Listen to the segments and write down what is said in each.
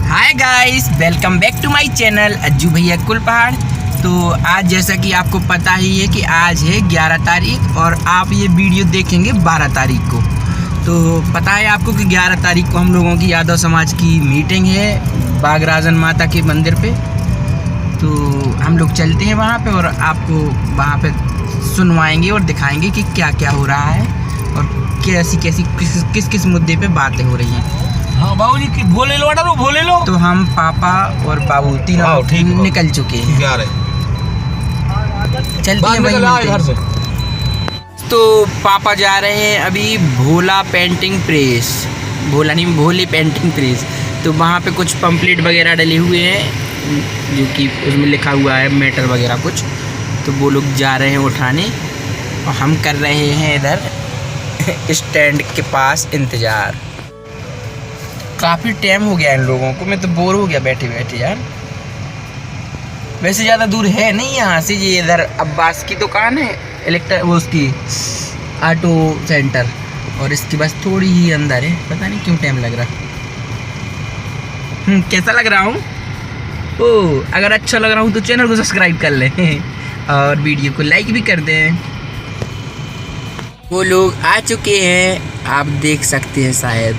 Hi guys, welcome back to my channel Ajju Bhaiya Kulpahar. तो आज जैसा कि आपको पता ही है कि आज है 11 तारीख और आप ये वीडियो देखेंगे 12 तारीख को। तो पता है आपको कि 11 तारीख को हम लोगों की यादव समाज की मीटिंग है बागराजन माता के मंदिर पे। तो हम लोग चलते हैं वहाँ पे और आपको वहाँ पे सुनवाएंगे और दिखाएंगे कि क्या क्या हो रहा है और कैसी कैसी किस किस मुद्दे पे बातें हो रही हैं। हाँ बाबूजी की भोले लो ऑर्डर भोले लो। तो हम पापा और बाबू तीनों निकल चुके हैं, चलते हैं वहीं घर से। तो पापा जा रहे हैं अभी भोला पेंटिंग प्रेस, भोला नहीं भोले पेंटिंग प्रेस। तो वहाँ पे कुछ पंपलेट वगैरह डले हुए हैं जो कि उसमें लिखा हुआ है मैटर वगैरह कुछ। तो वो लोग जा रहे हैं उठाने और हम कर रहे हैं इधर स्टैंड के पास इंतज़ार। काफ़ी टाइम हो गया इन लोगों को, मैं तो बोर हो गया बैठे बैठे यार। वैसे ज़्यादा दूर है नहीं यहाँ से, ये इधर अब्बास की दुकान है वो उसकी ऑटो सेंटर, और इसके बस थोड़ी ही अंदर है। पता नहीं क्यों टाइम लग रहा। कैसा लग रहा हूँ? ओह, अगर अच्छा लग रहा हूँ तो चैनल को सब्सक्राइब कर लें और वीडियो को लाइक भी कर दें। वो लोग आ चुके हैं, आप देख सकते हैं शायद।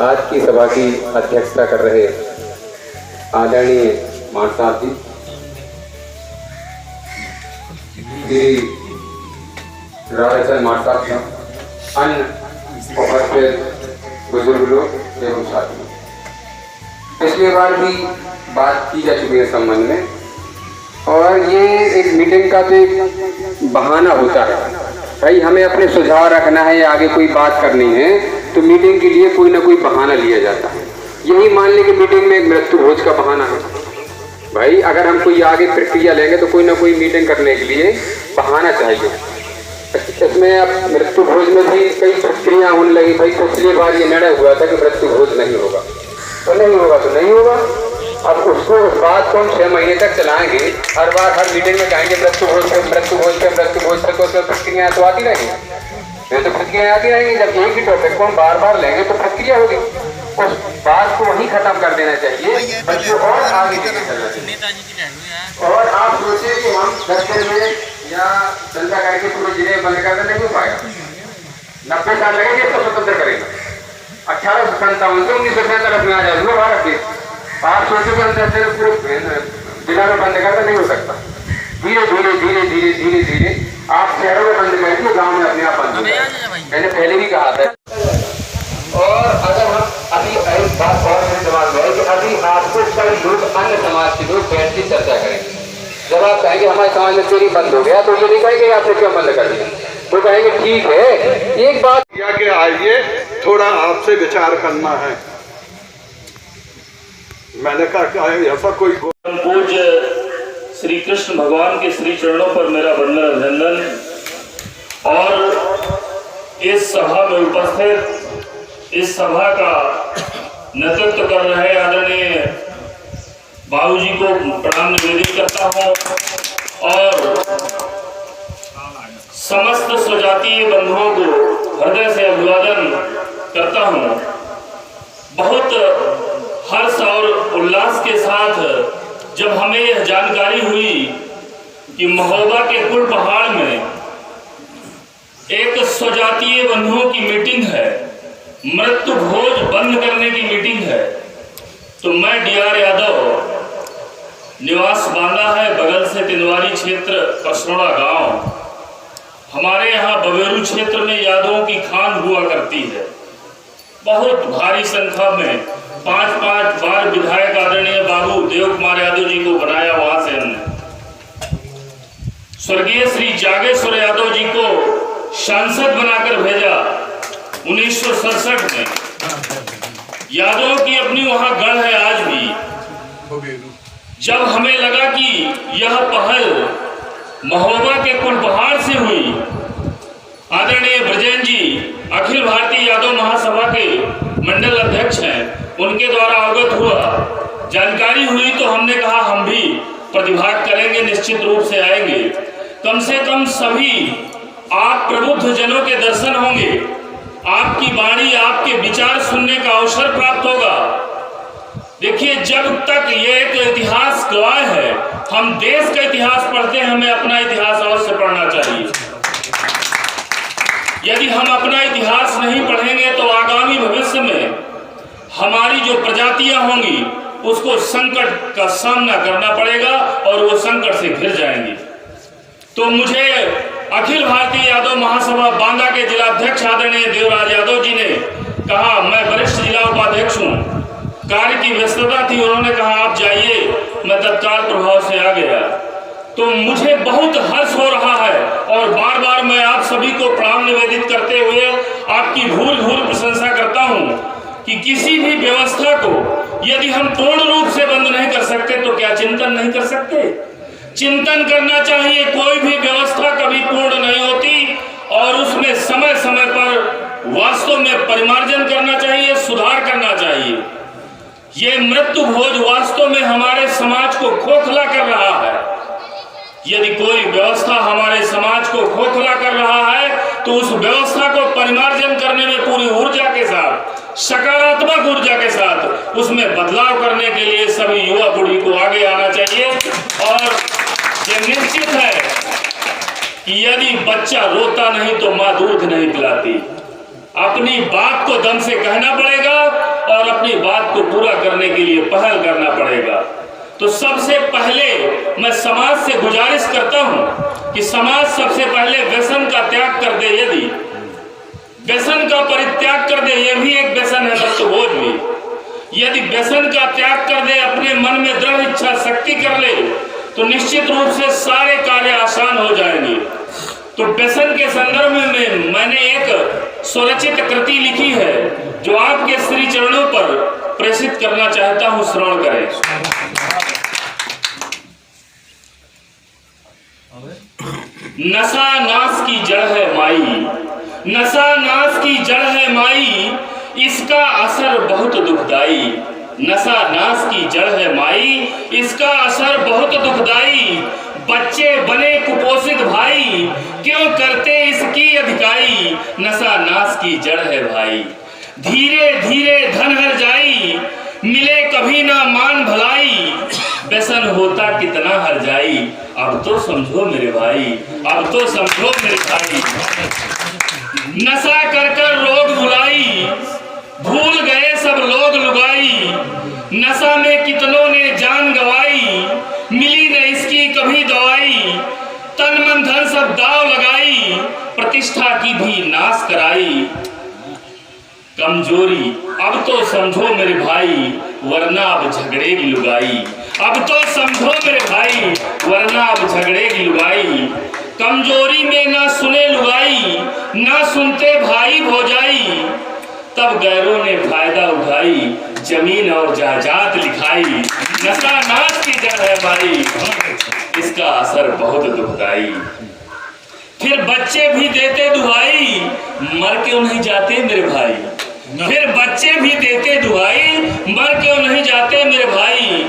आज की सभा की अध्यक्षता कर रहे आदरणीय मान साहब जी, श्री राधाचंद मान साहब, अन्य उपस्थित बुजुर्ग लोग एवं साथी, पिछली बार भी बात की जा चुकी है संबंध में। और ये एक मीटिंग का तो एक बहाना होता है भाई, हमें अपने सुझाव रखना है या आगे कोई बात करनी है तो मीटिंग के लिए कोई ना कोई बहाना लिया जाता है। यही मान लें कि मीटिंग में एक मृत्यु भोज का बहाना है भाई। अगर हम कोई आगे प्रक्रिया लेंगे तो कोई ना कोई मीटिंग करने के लिए बहाना चाहिए। इसमें अब मृत्यु भोज में भी कई प्रक्रिया होने लगी भाई। पिछली बार ये निर्णय हुआ था कि मृत्यु भोज नहीं होगा, तो नहीं होगा तो नहीं होगा। अब उसको उस बात को हम 6 महीने तक चलाएंगे, हर बार हर मीटिंग में कहेंगे मृत्यु भोज पे मृत्यु भोज पे मृत्यु भोज पे, तो उसमें प्रक्रिया तो आती रहेंगी, तो प्रक्रिया आती रहेंगी। जब एक ही टॉपिक को हम बार बार लेंगे तो प्रक्रिया होगी। उस बात को वहीं खत्म कर देना चाहिए, बल्कि और आगे चलना चाहिए। और आप सोचे कि हम 10 दिन में या चंदा करके पूरे जिले बंद कर दें, नहीं हो पाएगा। 90 साल लगेंगे इसको स्वतंत्र करेगा। 1857 से 1947 में आ जाएगा भारत देश। आप सोचो कि 10 दिन पूरे जिला में बंद करना नहीं हो सकता। धीरे धीरे धीरे धीरे धीरे धीरे आप शहरों में बंद करेंगे, गाँव में अपने आप बंद हो जाएगा। मैंने पहले भी कहा था। और अगर हम अभी एक बात और मेरे दिमाग में है कि अभी आपको कई लोग अन्य समाज के लोग बैठ के चर्चा करेंगे। जब आप कहेंगे हमारे समाज में चोरी बंद हो गया, तो ये नहीं कहेंगे आपने क्यों बंद कर दिया, तो कहेंगे ठीक है एक बात किया कि आइए थोड़ा आपसे विचार करना है। मैंने कहा ऐसा कोई पूज्य श्री कृष्ण भगवान के श्री चरणों पर मेरा वंदन अभिनंदन। और इस सभा में उपस्थित इस सभा का नेतृत्व कर रहे आदरणीय बाबूजी को प्रणाम निवेदित करता हूँ और समस्त स्वजातीय बंधुओं को हृदय से अभिवादन करता हूँ। बहुत हर्ष और उल्लास के साथ जब हमें यह जानकारी हुई कि महोबा के कुलपहाड़ में एक स्वजातीय बंधुओं की मीटिंग है, मृत्यु भोज बंद करने की मीटिंग है, तो मैं DR यादव, निवास बांदा है बगल से तिनवारी क्षेत्र कसरोड़ा गांव, हमारे यहाँ बबेरू क्षेत्र में यादवों की खान हुआ करती है। बहुत भारी संख्या में 5-5 बार विधायक आदरणीय बाबू देव कुमार यादव जी को बनाया। वहां से हमने स्वर्गीय श्री जागेश्वर यादव जी को सांसद बनाकर भेजा 1967 में। यादवों की अपनी वहां गढ़ है आज भी। जब हमें लगा कि यह पहल महोबा के कुलपहाड़ से हुई, आदरणीय ब्रजेन जी अखिल भारतीय यादव महासभा के मंडल अध्यक्ष हैं, उनके द्वारा अवगत हुआ, जानकारी हुई, तो हमने कहा हम भी प्रतिभाग करेंगे, निश्चित रूप से आएंगे। कम से कम सभी आप प्रबुद्ध जनों के दर्शन होंगे, आपकी वाणी, आपके विचार सुनने का अवसर प्राप्त होगा। देखिए, जब तक ये एक इतिहास गवाह है, हम देश का इतिहास पढ़ते हैं, हमें अपना इतिहास अवश्य पढ़ना चाहिए। यदि हम अपना इतिहास नहीं पढ़ेंगे तो आगामी भविष्य में हमारी जो प्रजातियां होंगी उसको संकट का सामना करना पड़ेगा और वो संकट से घिर जाएंगी। तो मुझे अखिल भारतीय यादव महासभा बांदा के जिला अध्यक्ष आदरणीय देवराज यादव जी ने कहा, मैं वरिष्ठ जिला उपाध्यक्ष हूँ, कार्य की व्यस्तता थी, उन्होंने कहा आप जाइए, मैं तत्काल प्रभाव से आ गया। तो मुझे बहुत हर्ष हो रहा है और बार बार मैं आप सभी को प्रणाम निवेदित करते हुए आपकी भूल प्रशंसा करता हूँ कि किसी भी व्यवस्था को यदि हम पूर्ण रूप से बंद नहीं कर सकते तो क्या चिंतन नहीं कर सकते? चिंतन करना चाहिए। कोई भी व्यवस्था कभी पूर्ण नहीं होती और उसमें समय समय पर वास्तव में परिमार्जन करना चाहिए, सुधार करना चाहिए। ये मृत्यु भोज वास्तव में हमारे समाज को खोखला कर रहा है। यदि कोई व्यवस्था हमारे समाज को खोखला कर रहा है तो उस व्यवस्था को परिमार्जन करने में पूरी ऊर्जा के साथ, सकारात्मक ऊर्जा के साथ उसमें बदलाव करने के लिए सभी युवा पीढ़ी को आगे आना चाहिए। और ये निश्चित है कि यदि बच्चा रोता नहीं तो माँ दूध नहीं पिलाती। अपनी बात को दम से कहना पड़ेगा और अपनी बात को पूरा करने के लिए पहल करना पड़ेगा। तो सबसे पहले मैं समाज से गुजारिश करता हूं कि समाज सबसे पहले व्यसन का त्याग कर दे। यदि व्यसन का परित्याग कर दे, यह भी एक व्यसन है, मृत्युभोज भी। यदि व्यसन का त्याग कर दे, अपने मन में दृढ़ इच्छा शक्ति कर ले, तो निश्चित रूप से सारे कार्य आसान हो जाएंगे। तो व्यसन के संदर्भ में मैंने एक स्वरचित कृति लिखी है जो आपके श्री चरणों पर प्रेषित करना चाहता हूं, श्रवण करें। नशा नाश की जड़ है माई, नशा नाश की जड़ है माई, इसका असर बहुत दुखदाई। नशा नाश की जड़ है माई, इसका असर बहुत दुखदाई। बच्चे बने कुपोषित भाई, क्यों करते इसकी अधिकाई। नशा नाश की जड़ है भाई, धीरे धीरे धन हर जाई, मिले कभी ना मान भलाई। व्यसन होता कितना हर जाई, अब तो समझो मेरे भाई, अब तो समझो मेरे भाई। नशा कर कर रोग भुलाई, भूल गए सब लोग लुगाई। नशा में कितनों ने जान गवाई, मिली न इसकी कभी दवाई। तन मन धन सब दाव लगाई, प्रतिष्ठा की भी नाश कराई। कमजोरी अब तो समझो मेरे भाई, वरना अब झगड़ेगी लुगाई। अब तो समझो मेरे भाई, वरना अब झगड़ेगी लुगाई। कमजोरी में ना सुने लुगाई, ना सुनते भाई भौजाई। तब गैरों ने फायदा उठाई, जमीन और जायदाद लिखाई। नशा नाश की जड़ है भाई, इसका असर बहुत दुखदाई। फिर बच्चे भी देते दुहाई, मर क्यों नहीं जाते मेरे भाई। फिर बच्चे भी देते दुहाई, मर क्यों नहीं जाते मेरे भाई।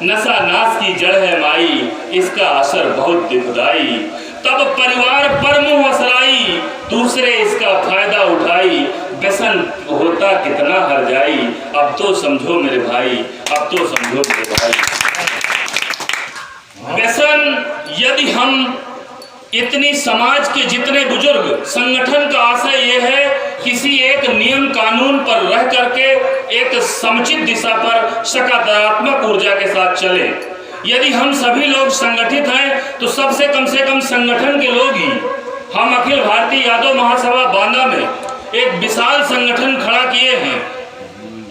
नशा नाश की जड़ है माई, इसका असर बहुत दुखदाई। तब परिवार पर मुंह असराई, दूसरे इसका फायदा उठाई। व्यसन होता कितना हर जाई, अब तो समझो मेरे भाई, अब तो समझो मेरे भाई। व्यसन, यदि हम इतनी समाज के जितने बुजुर्ग, संगठन का आशय यह है किसी एक नियम कानून पर रह करके एक समुचित दिशा पर सकारात्मक ऊर्जा के साथ चले। यदि हम सभी लोग संगठित हैं तो सबसे कम से कम संगठन के लोग ही हम अखिल भारतीय यादव महासभा बांदा में एक विशाल संगठन खड़ा किए हैं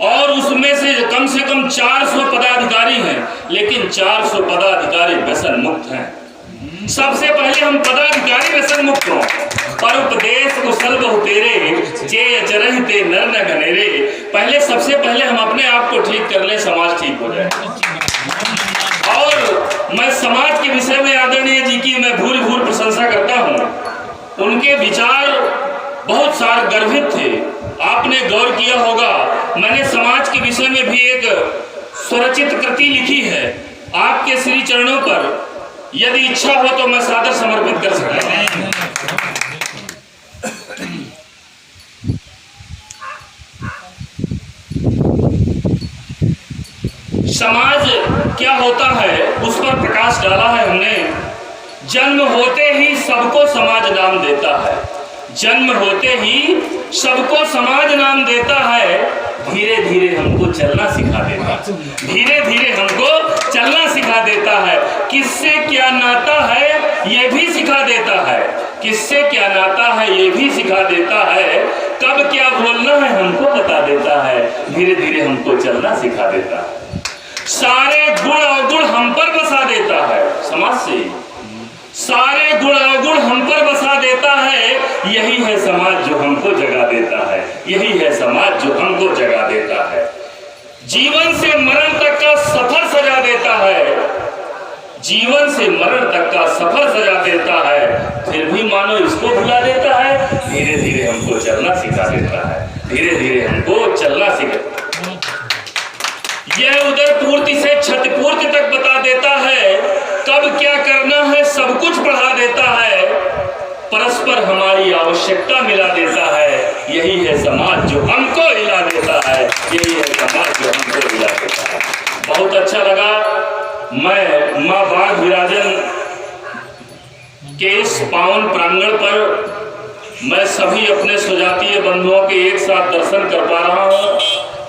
और उसमें से कम 400 पदाधिकारी हैं, लेकिन 400 पदाधिकारी व्यसन मुक्त हैं। सबसे पहले हम पदाधिकारी व्यसन मुक्त हों। पर उपदेश कुशल बहु तेरे चे अचरहि ते नर न घनेरे। पहले सबसे पहले हम अपने आप को ठीक कर ले, समाज ठीक हो जाए। और मैं समाज के विषय में आदरणीय जी की मैं भूल प्रशंसा करता हूँ। उनके विचार बहुत सार गर्भित थे। आपने गौर किया होगा, मैंने समाज के विषय में भी एक स्वरचित कृति लिखी है। आपके श्री चरणों पर यदि इच्छा हो तो मैं सादर समर्पित कर सकता हूं। समाज क्या होता है उस पर प्रकाश डाला है हमने। जन्म होते ही सबको समाज नाम देता है, जन्म होते ही सबको समाज नाम देता है। धीरे धीरे हमको चलना सिखा देता है, धीरे धीरे हमको चलना सिखा देता है। किससे क्या नाता है ये भी सिखा देता है, किससे क्या नाता है ये भी सिखा देता है। कब क्या बोलना है हमको बता देता है, धीरे धीरे हमको चलना सिखा देता है। सारे गुण अवगुण हम पर बसा देता है, समाज से सारे गुण अवगुण हम पर बसा देता है। यही है समाज जो हमको जगा देता है, यही है समाज जो हमको जगा देता है। जीवन से मरण तक का सफर सजा देता है, जीवन से मरण तक का सफर सजा देता है। फिर भी मानो इसको भुला देता है, धीरे धीरे हमको चलना सिखा देता है, धीरे धीरे हमको चलना सिखा। यह उदर पूर्ति से क्षतिपूर्ति तक बता देता है। कब क्या करना है सब कुछ पढ़ा देता है। परस्पर हमारी आवश्यकता मिला देता है। यही है समाज जो हमको हिला देता है, यही है समाज जो हमको हिला देता है। बहुत अच्छा लगा। मैं मां बाघ विराजन के इस पावन प्रांगण पर मैं सभी अपने स्वजातीय बंधुओं के एक साथ दर्शन कर पा रहा हूँ।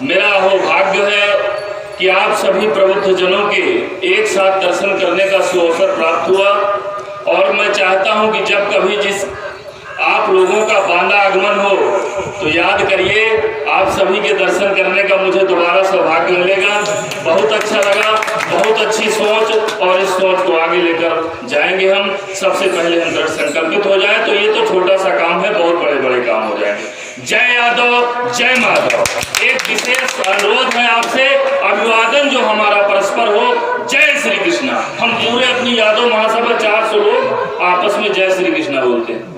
मेरा अहो भाग्य है कि आप सभी प्रबुद्ध जनों के एक साथ दर्शन करने का सुअवसर प्राप्त हुआ। और मैं चाहता हूं कि जब कभी जिस आप लोगों का बांदा आगमन हो तो याद करिए, आप सभी के दर्शन करने का मुझे दोबारा सौभाग्य मिलेगा। बहुत अच्छा लगा, बहुत अच्छी सोच, और इस सोच को आगे लेकर जाएंगे हम। सबसे पहले हम दृढ़ संकल्पित हो जाए तो ये तो छोटा सा काम है, बहुत बड़े बड़े काम हो जाएंगे। जय यादव, जय माधव। एक विशेष अनुरोध है आपसे, अभिवादन जो हमारा परस्पर हो। जय श्री कृष्णा। हम पूरे अपनी यादव महासभा 400 लोग आपस में जय श्री कृष्णा बोलते हैं।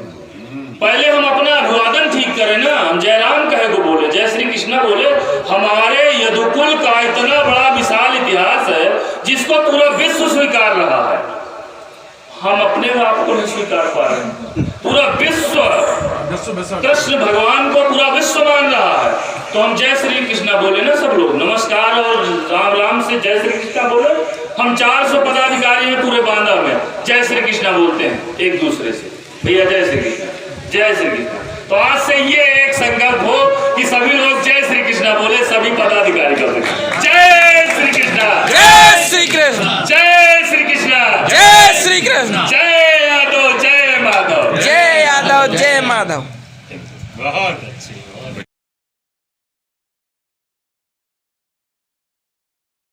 पहले हम अपना अभिवादन ठीक करें ना, हम जय राम कहे को बोले, जय श्री कृष्णा बोले। हमारे यदुकुल का इतना बड़ा विशाल इतिहास है जिसको पूरा विश्व स्वीकार रहा है। हम अपने आप को नहीं स्वीकार पा रहे हैं, पूरा विश्व कृष्ण भगवान को पूरा विश्व मान रहा है। तो हम जय श्री कृष्णा बोले ना सब लोग, नमस्कार और राम राम से जय श्री कृष्णा बोले। हम 400 पदाधिकारी हैं पूरे बांदा में, जय श्री कृष्णा बोलते हैं एक दूसरे से, भैया जय श्री कृष्णा, जय श्री कृष्णा। तो आज से ये एक संकल्प हो कि सभी लोग जय श्री कृष्णा बोले, सभी पदाधिकारी का जय श्री कृष्णा, जय श्री कृष्ण।